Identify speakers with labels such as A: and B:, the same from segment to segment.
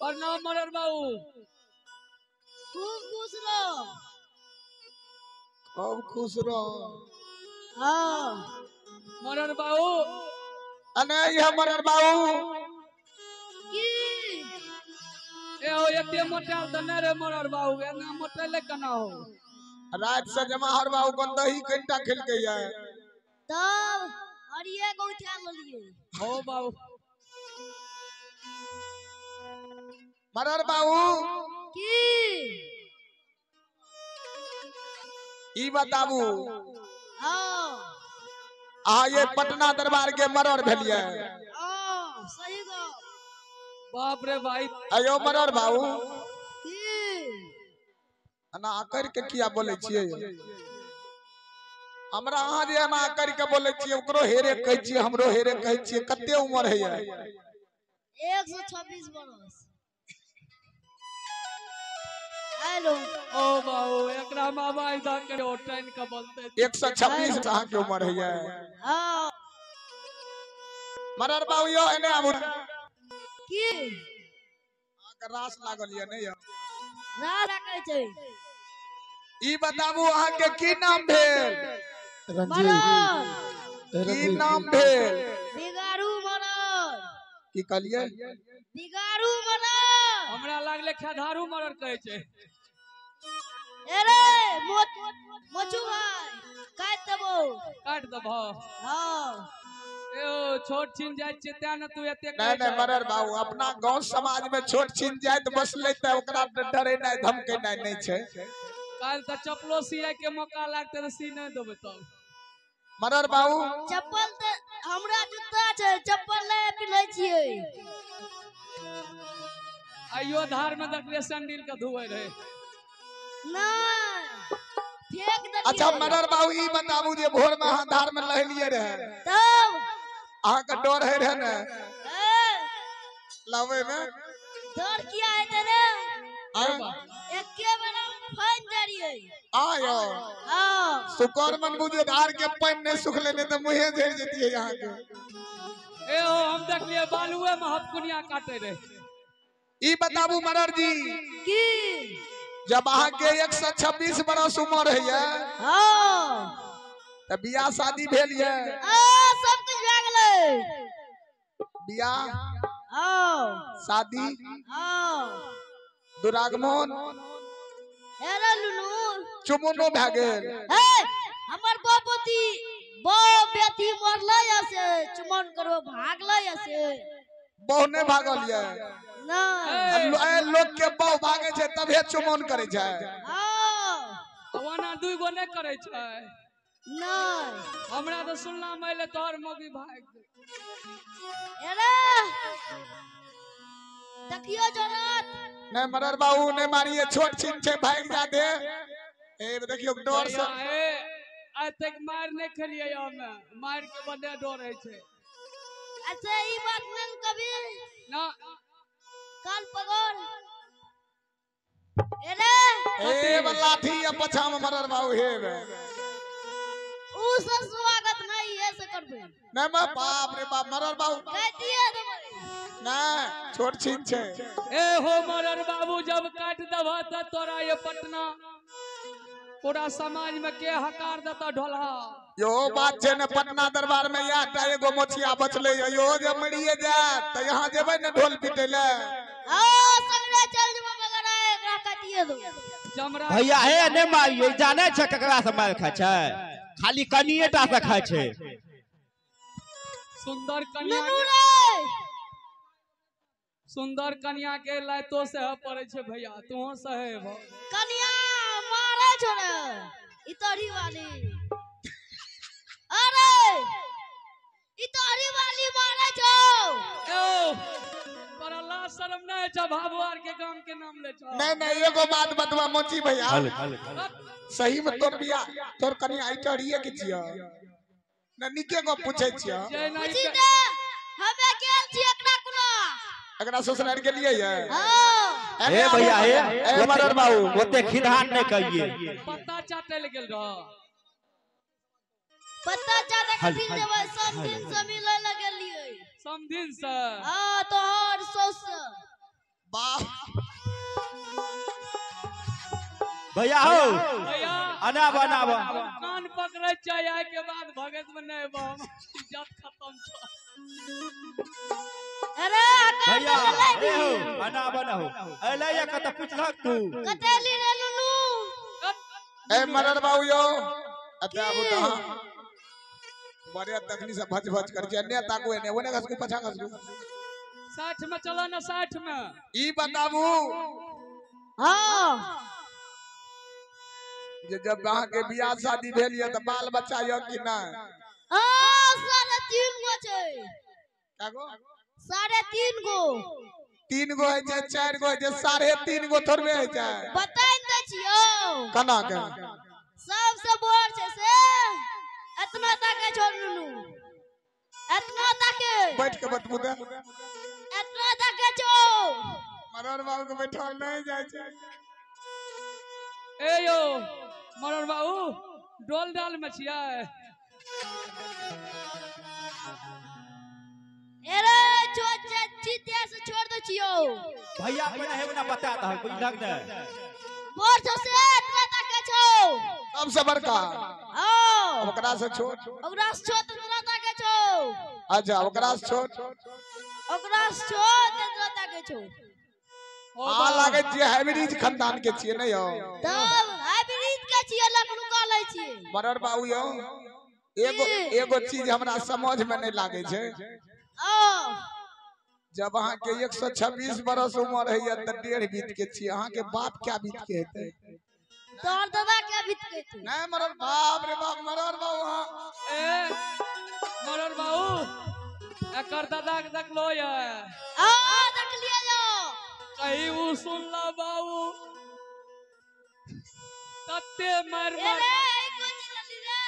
A: प्रणाम मरर बाबू।
B: खूब खुश रहो।
C: खूब खुश रहो।
B: हाँ
A: मरर बाबू
C: अने ये मरर बाबू
B: की
A: ए हो एते मोटाल त नै रे मरर बाबू एना मोटेले कना हो।
C: रात से जमा हर बाबू को दही कनिटा खेल के है
B: तब हरिये को उठा लेलिए।
A: हो बाबू
C: मरर बाबू
B: की
C: ई बताबू
B: हाँ
C: आ ये पटना दरबार के मरर भेलिए।
B: हाँ सही गो।
A: बाप रे भाई
C: अयो मरर बाबू
B: की
C: अना आकर के किया बोले छिए हमरा अहाँ जे अना आकर के बोले छिए ओकरो हेरे कहै छिए हमरो हेरे कहै छिए कते उम्र है
B: 126 बरस। हेलो
A: ओ बाबू एकरा मामा इधर करे ओ ट्रेन का बोलते
C: 126 अहाँ के उम्र है।
B: हाँ
C: मरर बाबू यो एने आबू
B: की
C: आके रास लागल ये नै यो
B: ना रखे छै।
C: ई बताबू अहाँ के की नाम भेल
B: मरद
C: की नाम भेल
B: बिगाड़ू मरद
C: की कहलिए
B: बिगाड़ू मरद।
A: हमरा लागले खेधारू मरर कहै छै।
B: अरे मोचू भाई काट देबो।
A: काट दबो
B: हाँ
A: ए ओ छोट छिन जाय छै त न तू एते
C: नहीं नहीं मरर बाबू अपना गांव समाज में छोट छिन जात बसले त ओकरा डरे नहीं धमके नहीं छै।
A: काल त चपलो सिया के मौका लागते त सी नहीं देबे तब।
C: मरर बाबू
B: चप्पल त हमरा जूता छै चप्पल ले पिलै छियै।
A: आइयो धार में देखले सैंडल के धुए रहे।
B: नहीं फेंक दे।
C: अच्छा मरर बाबू ई बताबू जे भोर में अहाँ धार में लहलिए रहे
B: तब
C: अहाँ के डर है रहे न
B: ए
C: लावे में
B: डर किया है तेरे
C: आय
B: एके बेरा फाइन जरिए।
C: आयो
B: हां
C: सुकोर मन बुझे धार के पानी नहीं सुखले नहीं तो मुहे झड़ जतिए यहाँ के।
A: ए ओ हम देखलिए बालुए में हथकुनिया काटे रहे।
C: ई बताबू मरर जी
B: की
C: जब अहाँ के 126 बरस उम्र है
B: हां
C: त बियाह शादी भेल है
B: आ सब कुछ भए गेलै।
C: बियाह
B: हां
C: शादी
B: हां
C: दुरागमन
B: हेरे लुलू
C: चुमुनो भए गेल।
B: हे हमर बाबूती बो बेटी मरलै से चुमन करो भागलै से
C: बहुने भागल ये
B: नहीं
C: लोग के बहु भागे छै तबे चुमन करे छै।
B: हां
A: ओना दुई गो नहीं करे छै।
B: नहीं
A: हमरा तो सुनला मैले तोहर मौगी भाग गई।
B: अरे देखियो जरूरत
C: नहीं मरर बाबू नहीं मारिए छोट छिन छै भाग जा दे ए देखियो डर से
A: ए आज तक मार नहीं खेलिए हमें मार के बदे डर है छै।
B: अच्छा ई बात नन कभी
A: ना
B: काल पगोर अरे
C: ए लाठी या पछा में मरर बाबू हे
B: ऊ सब स्वागत नहीं है से करबे
C: नहीं मैं बाप रे बाप मरर बाबू
B: कह दिए
C: ना छोट छिन छै।
A: ए हो मरर बाबू जब काट दबा त तोरा ये पटना पूरा समाज में के हकार देता ढोलहा।
C: यो बात छै न पटना दरबार में या टा एगो मोछिया बचले यो जे मरिए जा त यहां जेबै न ढोल पिटे ले
B: हां सगरे चल जब मगर एकरा काटिए दो
A: जमरा
D: भैया हे ने मारिए जाने छ केकरा से मार खा छै खाली कनिएटा से खा छै।
A: सुंदर कन्या सुंदर कन्या के लाइतो से पड़े छै भैया तू सहे भ
B: कन्या मारे छोड़े इतरी वाली अरे इतरी वाली मारे छो
A: ए पर अल्लाह शर्म नहीं छ भाबुआर के गांव के नाम ले छ।
C: नहीं एगो बात बतवा मोची भैया सही में तोर बिया तोर कनिया आइटरिए के छिया न निके को पूछे छिया
B: पूछी दे हमे केल छी एकरा कुना
C: एकरा ससुराल के लिए है।
B: हां
D: ए भैया हे मरर बाबू ओते खिधान नहीं कहिए
A: पत्ता चाटे ले गेल रह
B: पत्ता चाटे के दिन जब सब दिन से मिले लगे लिए
A: समधिन से
B: हां तो हर सोस
D: भैया हो
A: भैया
D: अना बना
A: कान पकड़े चाहे आए के बाद भगत में नहीं बम इज्जत खत्म छ
B: अरे
D: भैया ए हो अना बना हो एले या कत पूछलक तू
B: कतेली रे लुलू
C: ए मरर बाबू यो अता अब तो बड़े तकनी से भज भज कर जे नेता को ने ओने घसकू पछा घसकू
A: 60 में चलो ना 60 में
C: ई बताबू
B: हां
C: जे जब वहां के बियाह शादी भेल ये त बाल बच्चा यो कि ना
B: हां 3.5 गो छै
C: कागो
B: 3.5 गो
C: 3 गो है जे 4 गो है जे 3.5 गो थोड़बे है जे
B: बताइ दै छियो
C: कना के
B: सबसे बड़ छै से एतना तक छोड़लू एतना तक
C: बैठ के बतबू दे
B: एतना तक छो
C: मरर बाबू के बैठल नहीं जाय छै
A: ए यो मरर बाबू डोल डाल में छिया
B: एरे चीते से छोड़ दो छियो
D: भैया कोना है ना बता द कोई लग दे
B: बोर से एतना तक छो
C: सबसे बड़का
B: हां
C: ओकरा से छोट
B: ओकरा से छोट एतना तक छो
C: अच्छा ओकरा से छोट
B: ओकरा से छोट एतना तक छो
C: आ लागे जे हाइब्रिड खानदान के छिए नै हो
B: तब हाइब्रिड के छिए लखनऊ का लै छिए
C: मरर बाबू यो एगो चीज हमरा समझ में नहीं लागे छै जब अहाँ के 126 बरस उम्र है या त 1.5 बीत के छी अहाँ के बाप क्या बीत के हेतै
B: तोर दादा क्या बीत के तू
C: नहीं मरर बाप रे बाप मरर बाबू
A: ए मरर बाबू एकर दादा के देखलो ये
B: देख लिया यो
A: कहीं वो सुन ला बाबू तत्ते मार मार
B: एरे कोन चली रे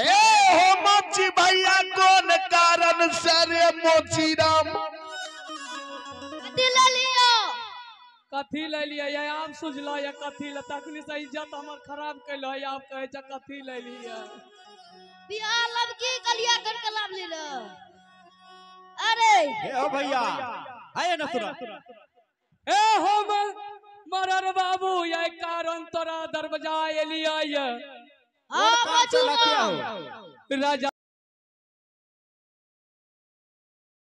C: ए हो मोची भैया कौन कारण से रे मोची राम
B: दिला लियो
A: कथी ले लिया ये आप सुझलो ये कथी ले तखनी से इज्जत हमर खराब कैलो ये आप कहे छ कथी ले लिया
B: बियाह लब की कलिया कर के लाभ ले रे अरे
D: ए हो भैया आए ना सुना
A: ए हो मरर बाबू ये कारण तोरा दरवाजा एलिया ये
B: हां
D: कौन सा लकिया हो
A: राजा